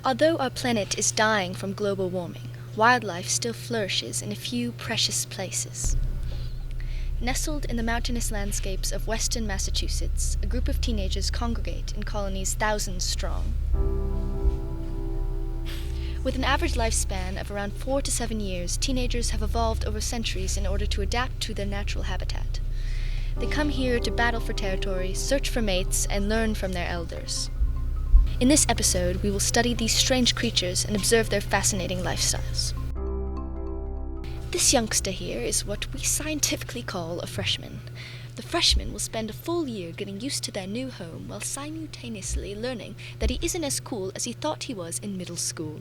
Although our planet is dying from global warming, wildlife still flourishes in a few precious places. Nestled in the mountainous landscapes of western Massachusetts, a group of teenagers congregate in colonies thousands strong. With an average lifespan of around 4 to 7 years, teenagers have evolved over centuries in order to adapt to their natural habitat. They come here to battle for territory, search for mates, and learn from their elders. In this episode, we will study these strange creatures and observe their fascinating lifestyles. This youngster here is what we scientifically call a freshman. The freshman will spend a full year getting used to their new home while simultaneously learning that he isn't as cool as he thought he was in middle school.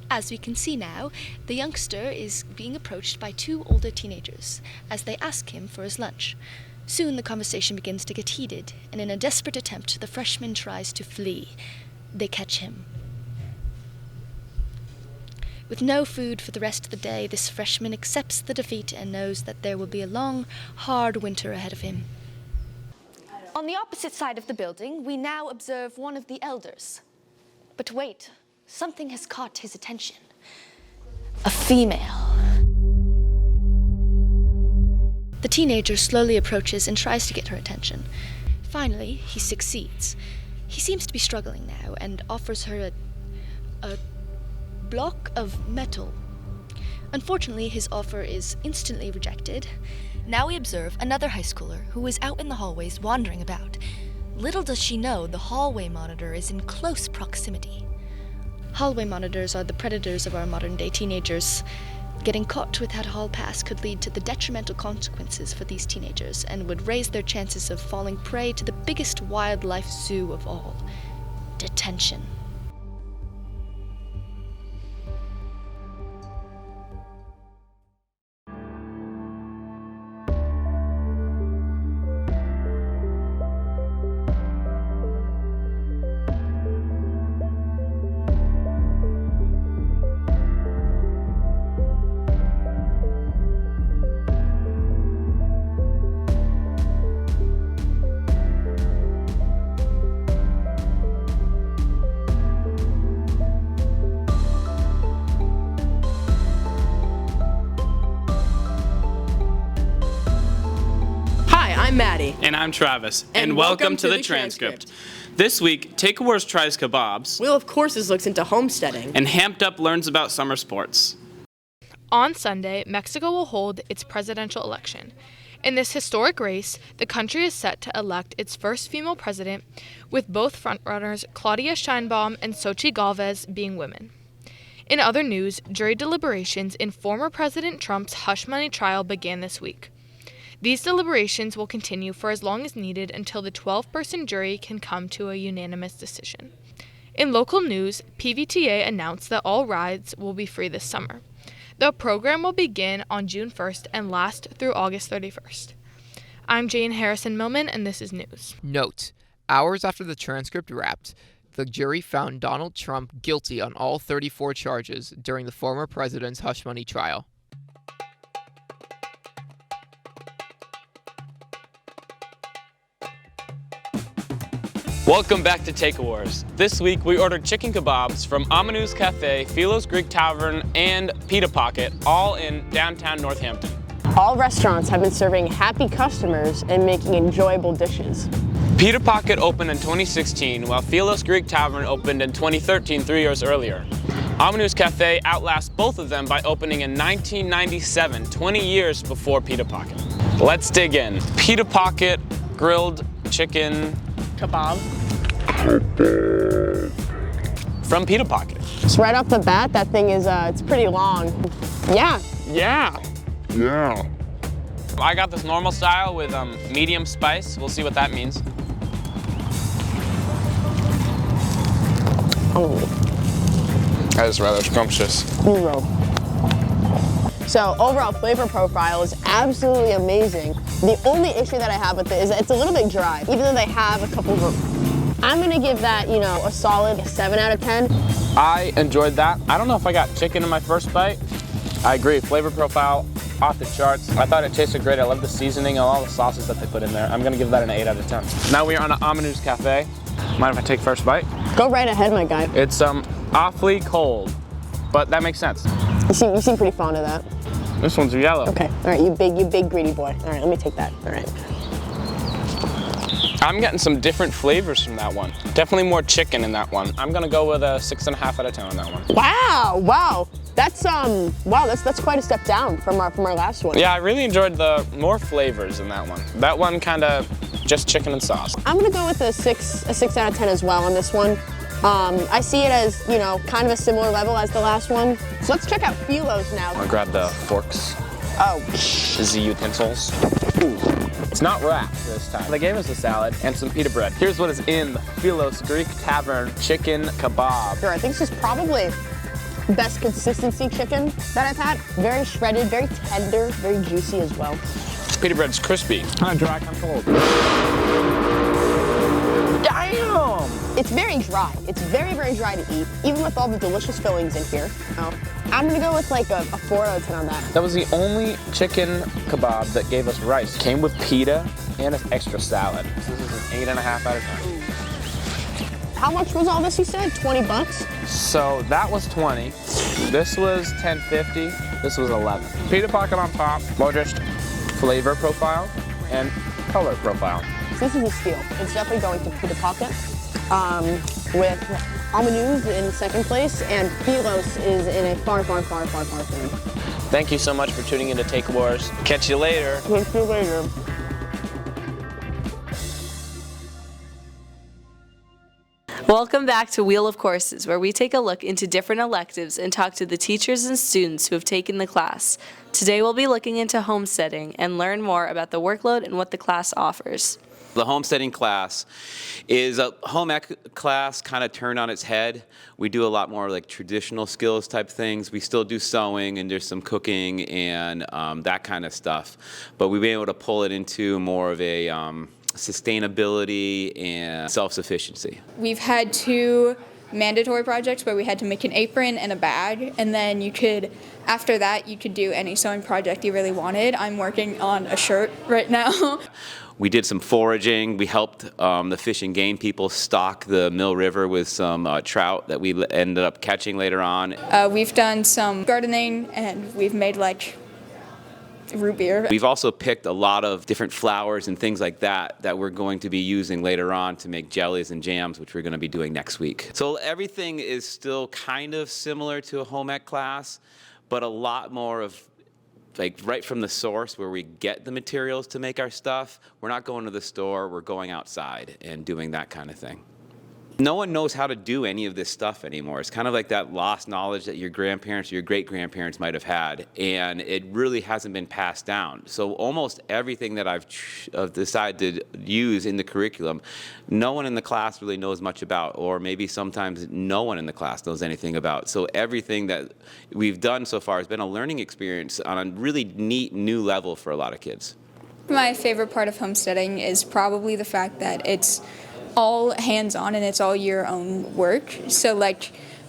As we can see now, the youngster is being approached by 2 older teenagers as they ask him for his lunch. Soon the conversation begins to get heated, and in a desperate attempt, the freshman tries to flee. They catch him. With no food for the rest of the day, this freshman accepts the defeat and knows that there will be a long, hard winter ahead of him. On the opposite side of the building, we now observe one of the elders. But wait, something has caught his attention. A female. The teenager slowly approaches and tries to get her attention. Finally, he succeeds. He seems to be struggling now and offers her a block of metal. Unfortunately, his offer is instantly rejected. Now we observe another high schooler who is out in the hallways wandering about. Little does she know the hallway monitor is in close proximity. Hallway monitors are the predators of our modern-day teenagers. Getting caught without a hall pass could lead to the detrimental consequences for these teenagers and would raise their chances of falling prey to the biggest wildlife zoo of all: detention. I'm Maddie. And I'm Travis. And welcome to the Transcript. This week, Take Awards tries kebabs. Wheel of Courses looks into homesteading. And Hamped Up learns about summer sports. On Sunday, Mexico will hold its presidential election. In this historic race, the country is set to elect its first female president, with both frontrunners Claudia Sheinbaum and Xochitl Galvez being women. In other news, jury deliberations in former President Trump's hush money trial began this week. These deliberations will continue for as long as needed until the 12-person jury can come to a unanimous decision. In local news, PVTA announced that all rides will be free this summer. The program will begin on June 1st and last through August 31st. I'm Jane Harrison-Millman, and this is news. Note: hours after the transcript wrapped, the jury found Donald Trump guilty on all 34 charges during the former president's hush money trial. Welcome back to Take Awards. This week, we ordered chicken kebabs from Amanu's Cafe, Philo's Greek Tavern, and Pita Pocket, all in downtown Northampton. All restaurants have been serving happy customers and making enjoyable dishes. Pita Pocket opened in 2016, while Philo's Greek Tavern opened in 2013, 3 years earlier. Amanu's Cafe outlasts both of them by opening in 1997, 20 years before Pita Pocket. Let's dig in. Pita Pocket, grilled chicken Kebab. from Pita Pocket. So right off the bat, that thing is, it's pretty long. Yeah. I got this normal style with medium spice. We'll see what that means. Oh. That is rather scrumptious. Zero. So overall flavor profile is absolutely amazing. The only issue that I have with it is that it's a little bit dry, even though they have a couple of. I'm gonna give that, a solid 7 out of 10. I enjoyed that. I don't know if I got chicken in my first bite. I agree, flavor profile off the charts. I thought it tasted great. I love the seasoning and all the sauces that they put in there. I'm gonna give that an 8 out of 10. Now we are on an Amanu's Cafe. Mind if I take first bite? Go right ahead, my guy. It's awfully cold, but that makes sense. You seem pretty fond of that. This one's yellow. Okay, all right, you big greedy boy. All right, let me take that, all right. I'm getting some different flavors from that one. Definitely more chicken in that one. I'm gonna go with a 6.5 out of 10 on that one. Wow. That's that's quite a step down from our last one. Yeah, I really enjoyed the more flavors in that one. That one kind of just chicken and sauce. I'm gonna go with a 6 out of 10 as well on this one. I see it as, kind of a similar level as the last one. So let's check out Philo's now. I'll grab the forks. Oh. The utensils. Ooh. It's not wrapped this time. They gave us a salad and some pita bread. Here's what is in the Philo's Greek Tavern chicken kebab. Sure, I think this is probably the best consistency chicken that I've had. Very shredded, very tender, very juicy as well. Pita bread's crispy. Kind of dry, kind of cold. Damn! It's very dry. It's very dry to eat, even with all the delicious fillings in here. I'm gonna go with like a 4 out of 10 on that. That was the only chicken kebab that gave us rice. Came with pita and an extra salad. So this is an 8.5 out of 10. How much was all this, you said? 20 bucks? So that was 20. This was 10.50. This was 11. Pita pocket on top, largest flavor profile and color profile. This is a steal. It's definitely going to Pita Pocket, with Amanu's in second place, and Philo's is in a far third. Thank you so much for tuning in to Take Wars. Catch you later. Catch you later. Welcome back to Wheel of Courses, where we take a look into different electives and talk to the teachers and students who have taken the class. Today we'll be looking into homesteading and learn more about the workload and what the class offers. The homesteading class is a home ec class kind of turned on its head. We do a lot more like traditional skills type things. We still do sewing and there's some cooking and that kind of stuff. But we've been able to pull it into more of a sustainability and self-sufficiency. We've had 2 mandatory projects where we had to make an apron and a bag, and then after that you could do any sewing project you really wanted. I'm working on a shirt right now. We did some foraging. We helped the Fish and Game people stock the Mill River with some trout that we ended up catching later on. We've done some gardening, and we've made root beer. We've also picked a lot of different flowers and things like that we're going to be using later on to make jellies and jams, which we're going to be doing next week. So everything is still kind of similar to a home ec class, but a lot more of right from the source where we get the materials to make our stuff. We're not going to the store, we're going outside and doing that kind of thing. No one knows how to do any of this stuff anymore. It's kind of like that lost knowledge that your grandparents or your great-grandparents might have had, and it really hasn't been passed down. So almost everything that I've decided to use in the curriculum, no one in the class really knows much about, or maybe sometimes no one in the class knows anything about. So everything that we've done so far has been a learning experience on a really neat new level for a lot of kids. My favorite part of homesteading is probably the fact that it's all hands-on and it's all your own work. So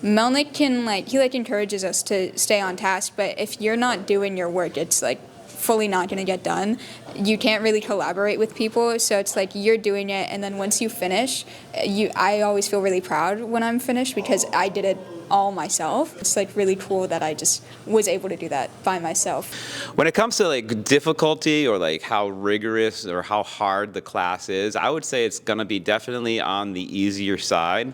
Melnick can he encourages us to stay on task, but if you're not doing your work, it's fully not going to get done. You can't really collaborate with people, so it's you're doing it, and then once you finish, I always feel really proud when I'm finished because I did it all myself. It's really cool that I just was able to do that by myself. When it comes to difficulty or how rigorous or how hard the class is, I would say it's going to be definitely on the easier side,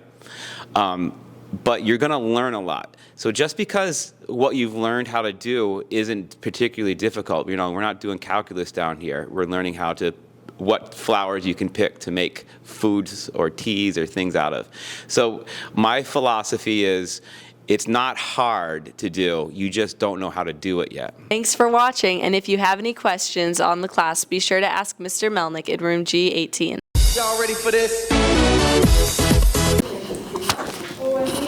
but you're going to learn a lot. So just because what you've learned how to do isn't particularly difficult, we're not doing calculus down here. We're learning what flowers you can pick to make foods or teas or things out of. So my philosophy is it's not hard to do, you just don't know how to do it yet. Thanks for watching, and if you have any questions on the class, be sure to ask Mr. Melnick in room G18. Y'all ready for this?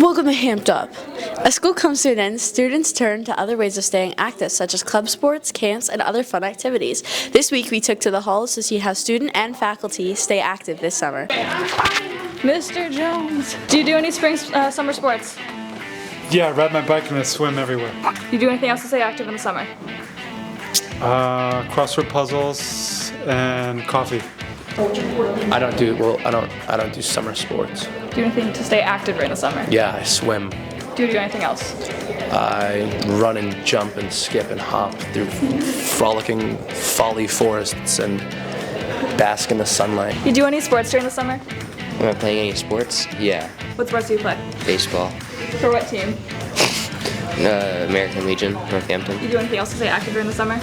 Welcome to Hamped Up. As school comes to an end, students turn to other ways of staying active, such as club sports, camps, and other fun activities. This week, we took to the halls to see how student and faculty stay active this summer. Mr. Jones, do you do any summer sports? Yeah, I ride my bike and I swim everywhere. Do you do anything else to stay active in the summer? Crossword puzzles and coffee. I don't do summer sports. Do anything to stay active during the summer? Yeah, I swim. Do you do anything else? I run and jump and skip and hop through frolicking folly forests and bask in the sunlight. You do any sports during the summer? Am I playing any sports? Yeah. What sports do you play? Baseball. For what team? American Legion, Northampton. You do anything else to stay active during the summer?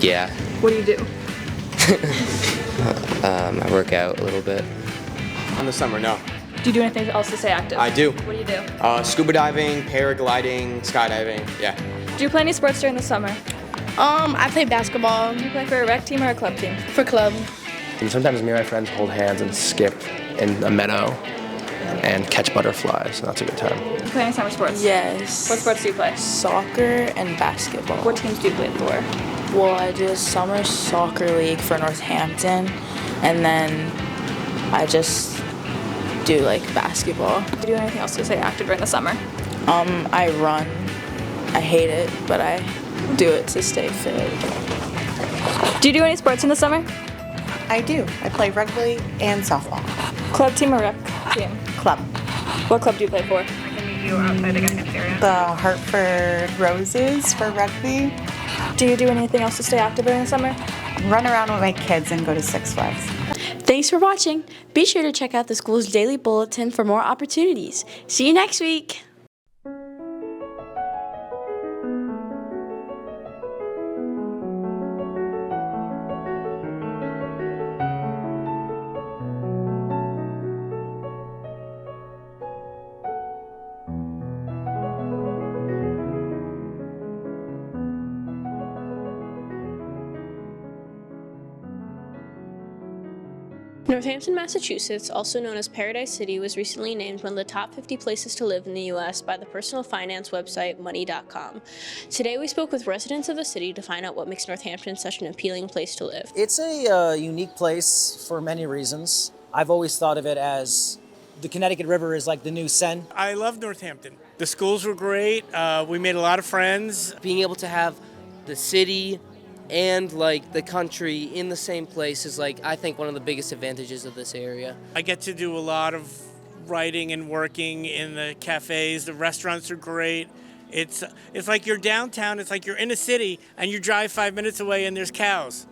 Yeah. What do you do? I work out a little bit. In the summer, no. Do you do anything else to stay active? I do. What do you do? Scuba diving, paragliding, skydiving, yeah. Do you play any sports during the summer? I play basketball. Do you play for a rec team or a club team? For club. And sometimes me and my friends hold hands and skip in a meadow and catch butterflies. So that's a good time. Do you play any summer sports? Yes. What sports do you play? Soccer and basketball. What teams do you play for? Well, I do a summer soccer league for Northampton, and then I just do like basketball. Do you do anything else to stay active during the summer? I run. I hate it, but I do it to stay fit. Do you do any sports in the summer? I do. I play rugby and softball. Club team or rec team? Club. What club do you play for? The Hartford Roses for rugby. Do you do anything else to stay active during the summer? Run around with my kids and go to Six Flags. Thanks for watching. Be sure to check out the school's daily bulletin for more opportunities. See you next week. Northampton, Massachusetts, also known as Paradise City, was recently named one of the top 50 places to live in the U.S. by the personal finance website Money.com. Today we spoke with residents of the city to find out what makes Northampton such an appealing place to live. It's a unique place for many reasons. I've always thought of it as the Connecticut River is like the new Seine. I love Northampton. The schools were great. We made a lot of friends. Being able to have the city and like the country in the same place is like I think one of the biggest advantages of this area. I get to do a lot of writing and working in the cafes. The restaurants are great. It's like you're downtown. It's like you're in a city and you drive 5 minutes away and there's cows.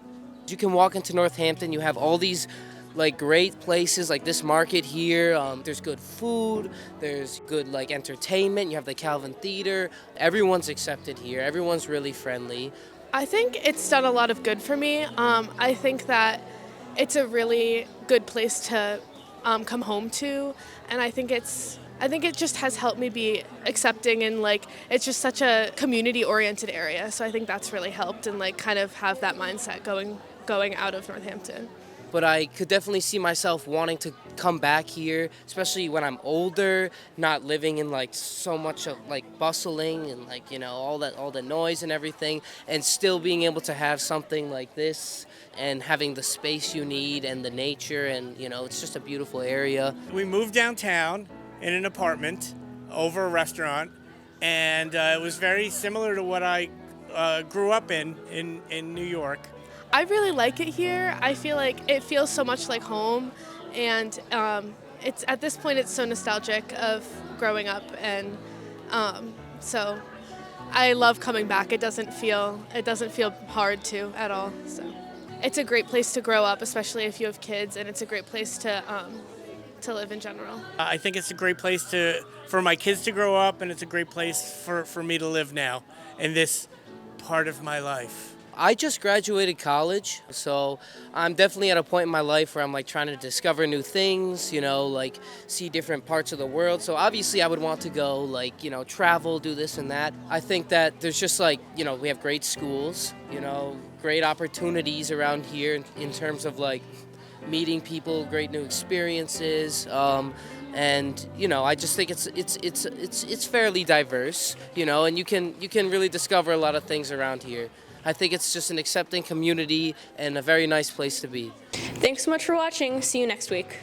You can walk into Northampton. You have all these like great places like this market here. There's good food. There's good like entertainment. You have the Calvin Theater. Everyone's accepted here. Everyone's really friendly. I think it's done a lot of good for me. I think that it's a really good place to come home to, and I think it just has helped me be accepting, and like it's just such a community-oriented area. So I think that's really helped, and like kind of have that mindset going out of Northampton. But I could definitely see myself wanting to come back here, especially when I'm older, not living in like so much of like bustling and like, you know, all the noise and everything, and still being able to have something like this and having the space you need and the nature, and you know, it's just a beautiful area. We moved downtown in an apartment over a restaurant, and it was very similar to what I grew up in New York. I really like it here. I feel like it feels so much like home, and it's at this point it's so nostalgic of growing up, and so I love coming back. It doesn't feel hard to at all. So it's a great place to grow up, especially if you have kids, and it's a great place to live in general. I think it's a great place for my kids to grow up, and it's a great place for me to live now in this part of my life. I just graduated college, so I'm definitely at a point in my life where I'm like trying to discover new things, you know, like see different parts of the world. So obviously I would want to go like, you know, travel, do this and that. I think that there's just like, you know, we have great schools, you know, great opportunities around here in terms of like meeting people, great new experiences. And you know, I just think it's fairly diverse, you know, and you can really discover a lot of things around here. I think it's just an accepting community and a very nice place to be. Thanks so much for watching. See you next week.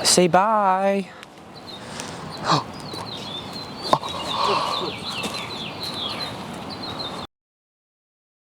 Say bye.